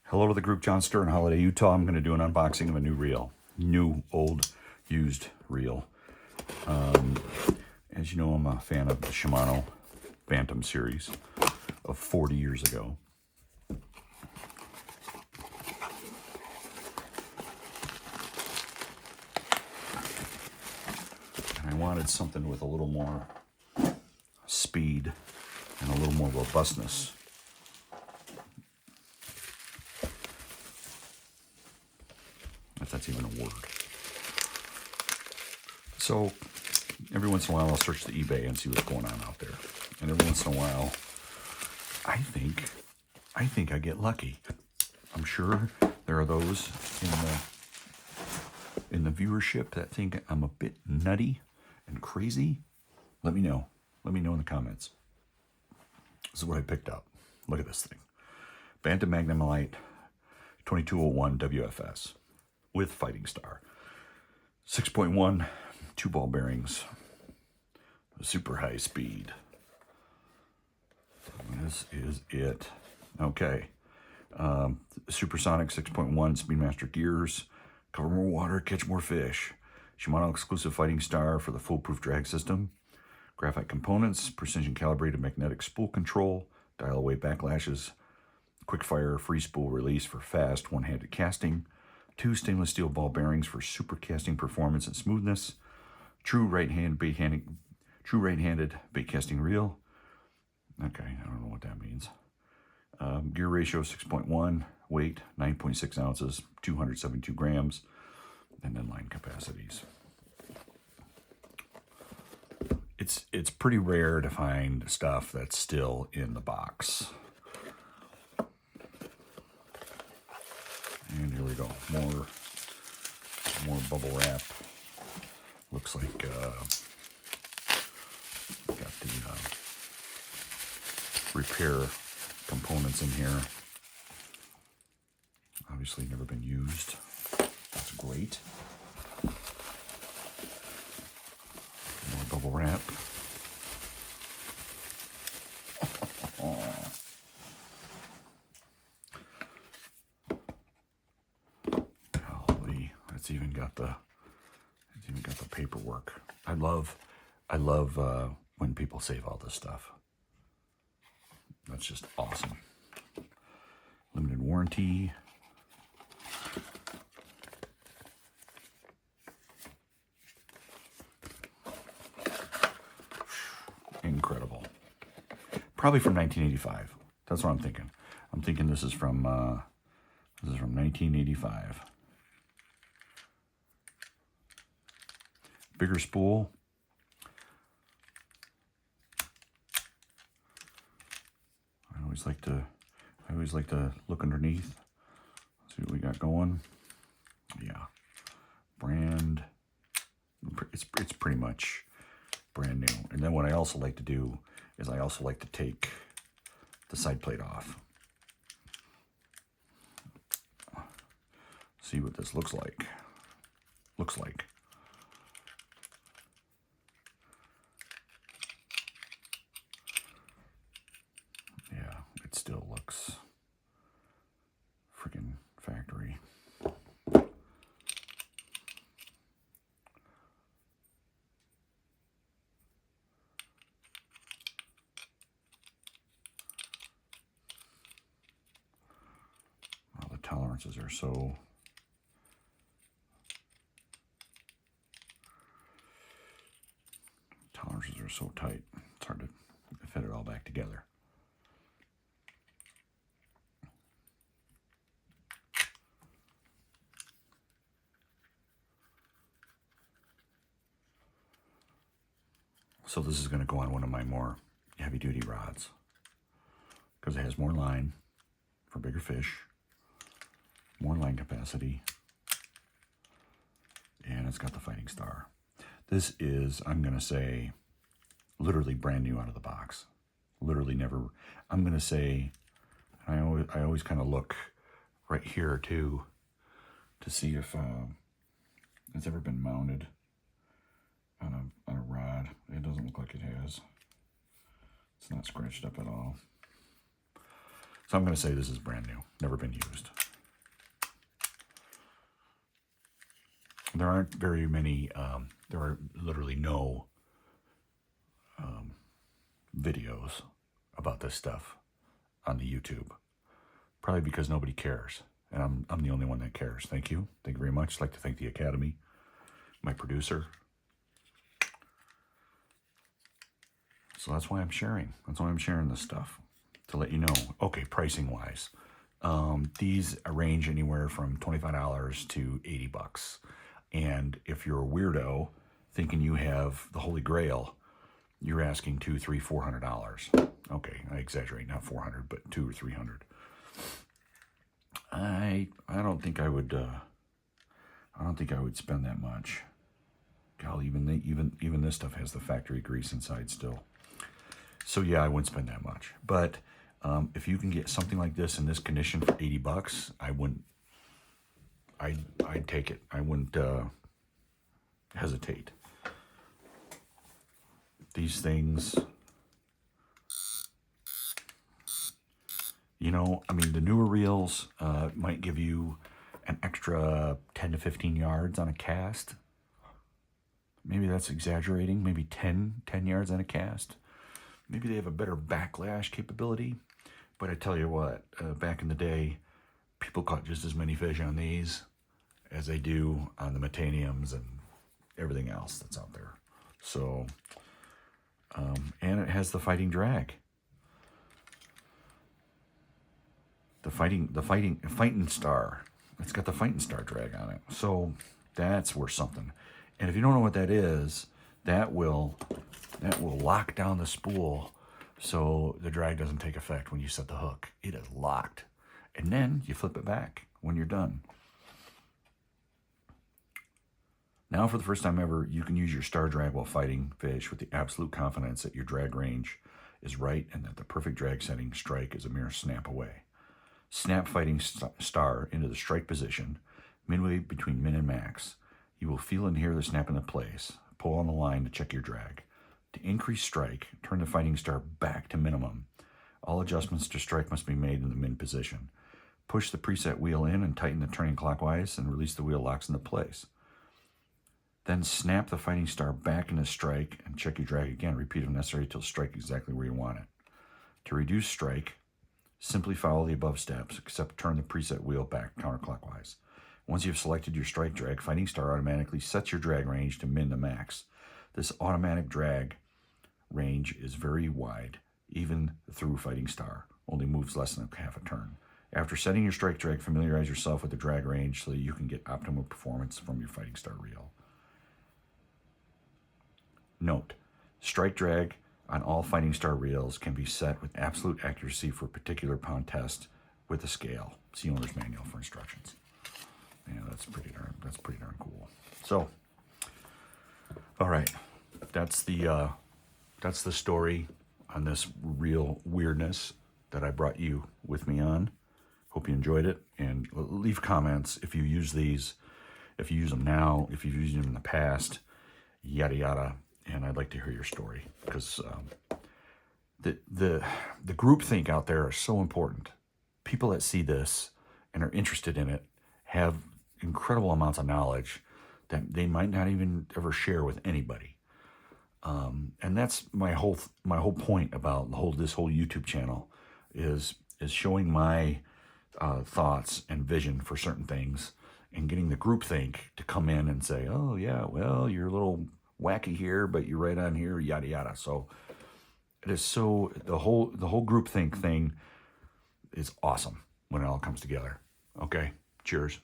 Hello to the group, John Stern, Holiday, Utah. I'm going to do an unboxing of a new reel. New, old, used reel. As you know, I'm a fan of the Shimano Bantam series of 40 years ago. And I wanted something with a little more speed and a little more robustness. If that's even a word. So every once in a while I'll search the eBay and see what's going on out there. And every once in a while I think I get lucky. I'm sure there are those in the viewership that think I'm a bit nutty and crazy. Let me know. Let me know in the comments. This is what I picked up. Look at this thing. Bantam Magnumlite 2201WFS. With Fighting Star. 6.1, 2 ball bearings. Super high speed. This is it. Okay. Supersonic 6.1 Speedmaster gears. Cover more water, catch more fish. Shimano exclusive Fighting Star for the foolproof drag system. Graphite components, precision calibrated magnetic spool control, dial away backlashes, quick fire free spool release for fast one-handed casting. 2 stainless steel ball bearings for super casting performance and smoothness. True right-handed bait casting reel. Okay, I don't know what that means. Gear ratio 6.1, weight 9.6 ounces, 272 grams, and then line capacities. It's pretty rare to find stuff that's still in the box. And here we go. More bubble wrap. Looks like got the repair components in here. Obviously never been used. That's great. More bubble wrap. It's even got the paperwork. I love when people save all this stuff. That's just awesome. Limited warranty. Incredible. Probably from 1985. That's what I'm thinking. I'm thinking this is from 1985. Bigger spool. I always like to look underneath. See what we got going. Yeah. Brand. It's pretty much brand new. And then what I also like to do is I also like to take the side plate off. See what this looks like. It still looks freaking factory. Well, the tolerances are so tight. It's hard to fit it all back together. So this is going to go on one of my more heavy-duty rods because it has more line for bigger fish, more line capacity, and it's got the Fighting Star. This is, I'm going to say, literally brand new out of the box. Literally never, I'm going to say, I always kind of look right here too to see if it's ever been mounted on a rod. It doesn't look like it has. It's not scratched up at all. So I'm going to say this is brand new, never been used. There aren't very many, there are literally no videos about this stuff on the YouTube. Probably because nobody cares. And I'm the only one that cares. Thank you. Thank you very much. I'd like to thank the Academy, my producer. So that's why I'm sharing. That's why I'm sharing this stuff, to let you know. Okay, pricing wise, these range anywhere from $25 to $80. And if you're a weirdo thinking you have the Holy Grail, you're asking $200, $300, $400. Okay, I exaggerate, not 400, but $200 or $300. I don't think I would. I don't think I would spend that much. Golly, even this stuff has the factory grease inside still. So yeah, I wouldn't spend that much. But if you can get something like this in this condition for $80, I wouldn't. I'd take it. I wouldn't hesitate. These things, you know, I mean, the newer reels might give you an extra 10 to 15 yards on a cast. Maybe that's exaggerating. Maybe 10 yards on a cast. Maybe they have a better backlash capability. But I tell you what, back in the day, people caught just as many fish on these as they do on the Metaniums and everything else that's out there. So, and it has the fighting drag. The fighting star. It's got the fighting star drag on it. So that's worth something. And if you don't know what that is, that will lock down the spool so the drag doesn't take effect when you set the hook. It is locked. And then you flip it back when you're done. Now, for the first time ever, you can use your star drag while fighting fish with the absolute confidence that your drag range is right and that the perfect drag setting strike is a mere snap away. Snap fighting star into the strike position, midway between min and max. You will feel and hear the snap into place. Pull on the line to check your drag. To increase strike, turn the fighting star back to minimum. All adjustments to strike must be made in the min position. Push the preset wheel in and tighten the turning clockwise and release the wheel locks into place. Then snap the fighting star back into strike and check your drag again. Repeat if necessary until strike exactly where you want it. To reduce strike, simply follow the above steps, except turn the preset wheel back counterclockwise. Once you've selected your strike drag, Fighting Star automatically sets your drag range to min to max. This automatic drag range is very wide, even through Fighting Star, only moves less than half a turn. After setting your strike drag, familiarize yourself with the drag range so that you can get optimal performance from your Fighting Star reel. Note, strike drag on all Fighting Star reels can be set with absolute accuracy for a particular pound test with a scale. See owner's manual for instructions. Yeah, that's pretty darn cool. So, all right, that's the story on this real weirdness that I brought you with me on. Hope you enjoyed it, and leave comments if you use these, if you use them now, if you've used them in the past, yada yada. And I'd like to hear your story, because the groupthink out there is so important. People that see this and are interested in it have incredible amounts of knowledge that they might not even ever share with anybody. And that's my whole point about this whole YouTube channel is showing my thoughts and vision for certain things, and getting the groupthink to come in and say, oh yeah, well, you're a little wacky here, but you're right on here, yada yada. So it is so the whole groupthink thing is awesome when it all comes together. Okay, cheers.